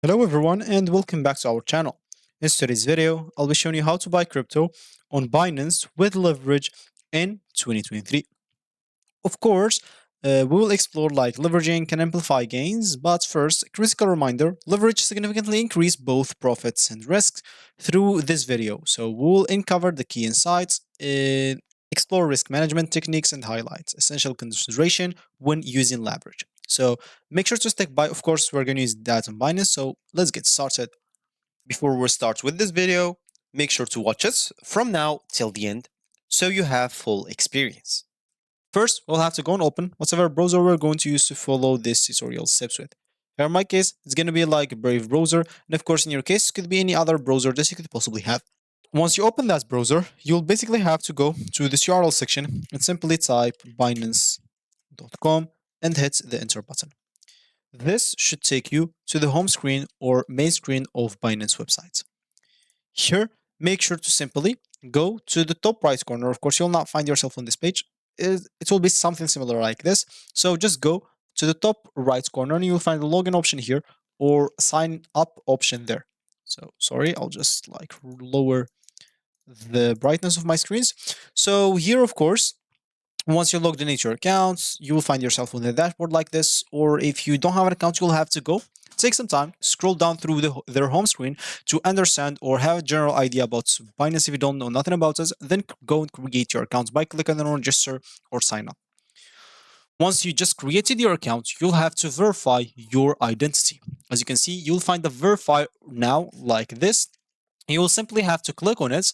Hello everyone and welcome back to our channel. In today's video, I'll be showing you how to buy crypto on Binance with leverage in 2023. Of course, we will explore like leveraging can amplify gains, but first, a critical reminder, leverage significantly increase both profits and risks through this video. So we will uncover the key insights, explore risk management techniques and highlights, essential consideration when using leverage. So make sure to stick by. Of course, we're going to use that on Binance. So let's get started. Before we start with this video, make sure to watch us from now till the end so you have full experience. First, we'll have to go and open whatever browser we're going to use to follow this tutorial steps with. Here in my case, it's going to be like Brave browser. And of course, in your case, it could be any other browser that you could possibly have. Once you open that browser, you'll basically have to go to this URL section and simply type binance.com and hit the enter button. This should take you to the home screen or main screen of Binance website. Here, make sure to simply go to the top right corner. Of course, you'll not find yourself on this page. It will be something similar like this. So just go to the top right corner and you'll find the login option here or sign up option there. So sorry, I'll just like lower the brightness of my screens. So here, of course, once you're logged into your accounts, you will find yourself on the dashboard like this. Or if you don't have an account, you'll have to go take some time, scroll down through their home screen to understand or have a general idea about Binance. If you don't know nothing about us, then go and create your accounts by clicking on register or sign up. Once you just created your account, you'll have to verify your identity. As you can see, you'll find the verify now like this. You will simply have to click on it.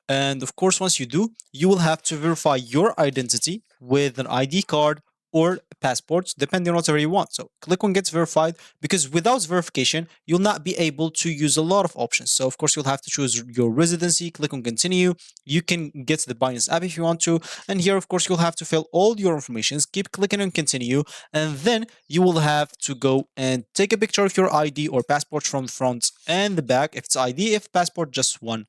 And of course, once you do, you will have to verify your identity with an ID card or passport, depending on whatever you want. So click on Get Verified because without verification, you'll not be able to use a lot of options. So of course, you'll have to choose your residency, click on Continue. You can get the Binance app if you want to. And here, of course, you'll have to fill all your information. Keep clicking on Continue. And then you will have to go and take a picture of your ID or passport from the front and the back. If it's ID, if passport, just one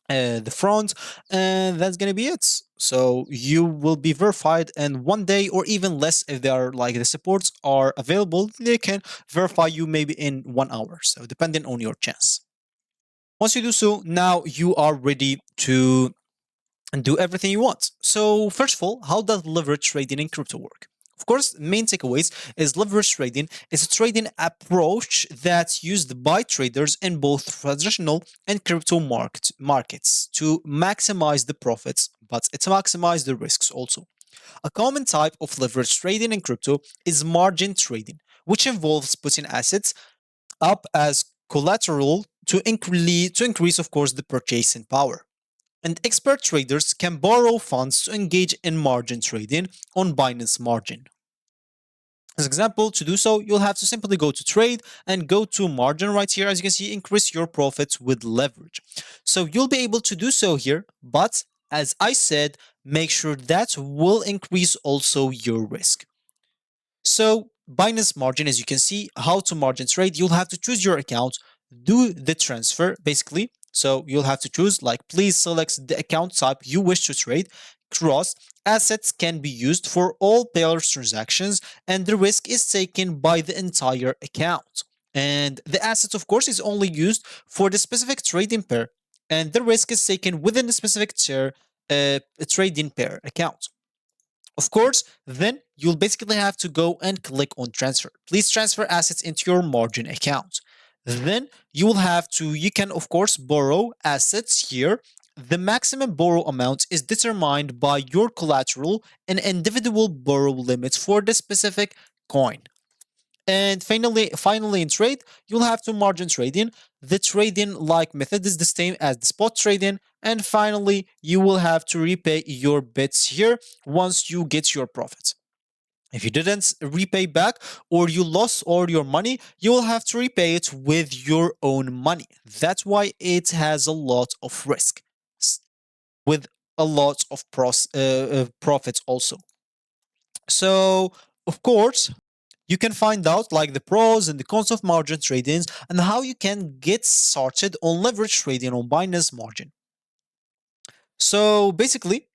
the front, and that's gonna be it. So you will be verified, and one day or even less, if they are like the supports are available, they can verify you maybe in 1 hour. So depending on your chance. Once you do so, now you are ready to do everything you want. So first of all, how does leverage trading in crypto work? Of course, main takeaways is leverage trading is a trading approach that's used by traders in both traditional and crypto markets to maximize the profits, but it maximizes the risks also. A common type of leverage trading in crypto is margin trading, which involves putting assets up as collateral to increase, of course, the purchasing power. And expert traders can borrow funds to engage in margin trading on Binance Margin. As an example, to do so, you'll have to simply go to trade and go to margin right here. As you can see, increase your profits with leverage. So you'll be able to do so here, but as I said, make sure that will increase also your risk. So Binance Margin, as you can see, how to margin trade, you'll have to choose your account, do the transfer basically. So you'll have to choose like, please select the account type you wish to trade. Cross assets can be used for all payers transactions and the risk is taken by the entire account. And the asset, of course, is only used for the specific trading pair and the risk is taken within the specific trading pair account. Of course, then you'll basically have to go and click on transfer. Please transfer assets into your margin account. Then you will have to, you can of course borrow assets here. The maximum borrow amount is determined by your collateral and individual borrow limits for the specific coin. And finally in trade, you'll have to margin trading. The trading like method is the same as the spot trading. And finally, you will have to repay your bets here once you get your profits. If you didn't repay back or you lost all your money, you will have to repay it with your own money. That's why it has a lot of risk with a lot of profits also. So, of course, you can find out like the pros and the cons of margin trading and how you can get started on leverage trading on Binance Margin. So basically,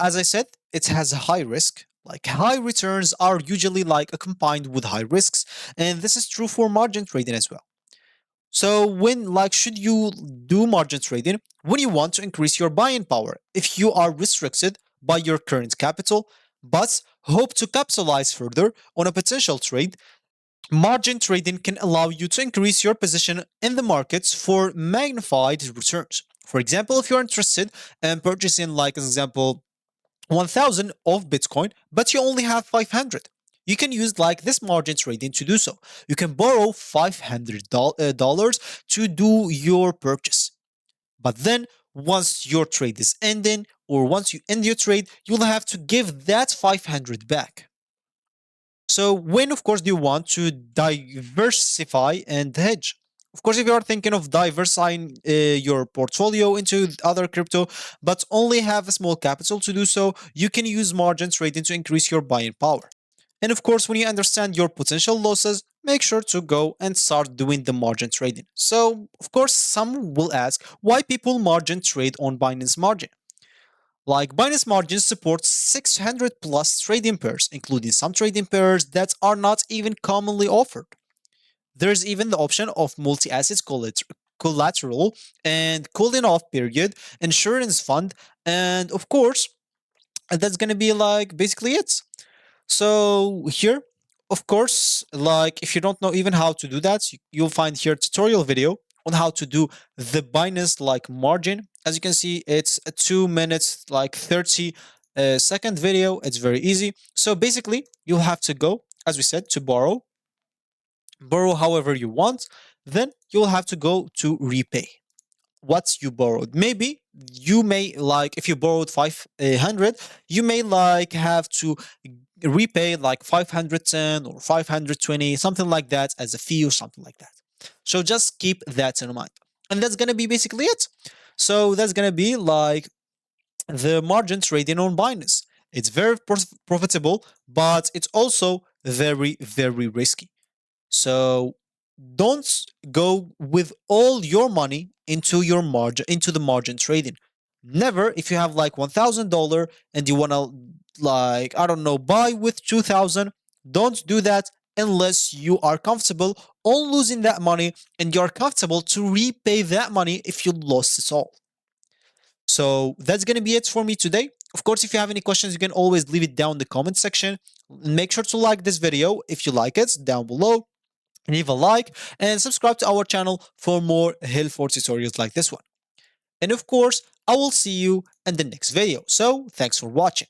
as I said, it has a high risk, Like high returns are usually like combined with high risks, and this is true for margin trading as well. So when like should you do margin trading? When you want to increase your buying power. If you are restricted by your current capital but hope to capitalize further on a potential trade, margin trading can allow you to increase your position in the markets for magnified returns. For example, if you're interested in purchasing like as example 1000 of Bitcoin, but you only have 500. You can use like this margin trading to do so. You can borrow $500 to do your purchase. But then once your trade is ending or once you end your trade, you'll have to give that 500 back. So when, of course, do you want to diversify and hedge? Of course, if you are thinking of diversifying your portfolio into other crypto, but only have a small capital to do so, you can use margin trading to increase your buying power. And of course, when you understand your potential losses, make sure to go and start doing the margin trading. So, of course, some will ask why people margin trade on Binance Margin. Like Binance Margin supports 600 plus trading pairs, including some trading pairs that are not even commonly offered. There's even the option of multi-asset collateral and cooling off period, insurance fund, and of course, that's gonna be like basically it. So here, of course, like if you don't know even how to do that, you'll find here tutorial video on how to do the Binance like margin. As you can see, it's a 2 minutes like 30 second video. It's very easy. So basically, you'll have to go, as we said, to borrow however you want. Then you'll have to go to repay what you borrowed. Maybe you may like if you borrowed 500, you may like have to repay like 510 or 520, something like that as a fee or something like that. So just keep that in mind. And that's gonna be basically it. So that's gonna be like the margin trading on Binance. It's very profitable, but it's also very, very risky. So don't go with all your money into your margin into the margin trading. Never if you have like $1,000 and you want to like I don't know buy with 2,000, don't do that unless you are comfortable on losing that money and you're comfortable to repay that money if you lost it all. So that's going to be it for me today. Of course, if you have any questions, you can always leave it down in the comment section. Make sure to like this video if you like it down below. Leave a like and subscribe to our channel for more helpful tutorials like this one. And of course, I will see you in the next video. So thanks for watching.